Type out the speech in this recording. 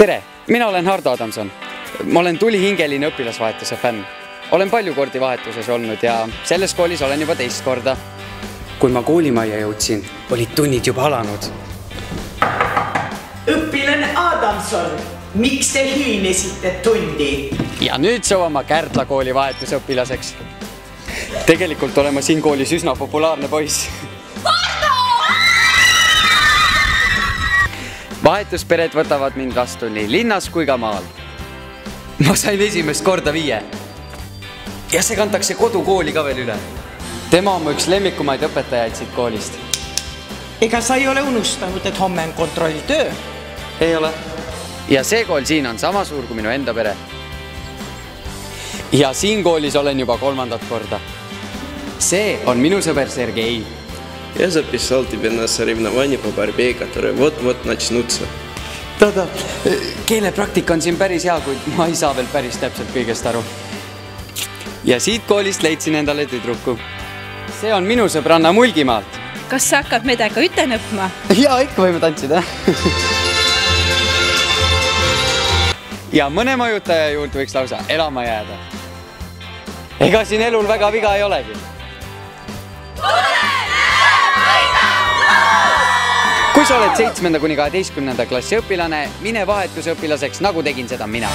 Tere, mina olen Hardo Adamson. Ma olen tulihingeline õpilasvahetuse fänn. Olen palju kordi vahetuses olnud ja selles koolis olen juba teist korda. Kui ma koolimajja jõudsin, olid tunnid juba alanud. Õpilane Adamson, miks te hilinesite tundi? Ja nüüd sõuama Kärdla kooli vahetusõpilaseks. Tegelikult olen ma siin koolis üsna populaarne poiss. Vahetuspered võtavad mind vastu nii linnas kui ka maal. Ma sain esimest korda 5. Ja see kantakse kodukooli ka veel üle. Tema on mu üks lemmikumaid õpetajaid siit koolist. Ega sa ei ole unustanud, et homme on kontrolltöö? Ei ole. Ja see kool siin on sama suur kui minu enda pere. Ja siin koolis olen juba 3. korda. See on minu sõber Sergei. Я записал тебе на соревнование по борьбе, которые вот-вот начнутся. Tada, keelepraktika on siin päris hea, kuid ma ei saa veel päris täpselt kõigest aru. Ja siit koolist leidsin endale tüdruku. See on minu sõbranna Mulgimaalt. Kas sa hakkad medega üten õppima? Ja ikka võime tantsida. Ja mõne mõjutaja juurde võiks lausa elama jääda. Ega siin elul väga viga ei olegi. Kui sa oled 7. kuni 12. klassi õpilane, mine vahetusõpilaseks, nagu tegin seda mina.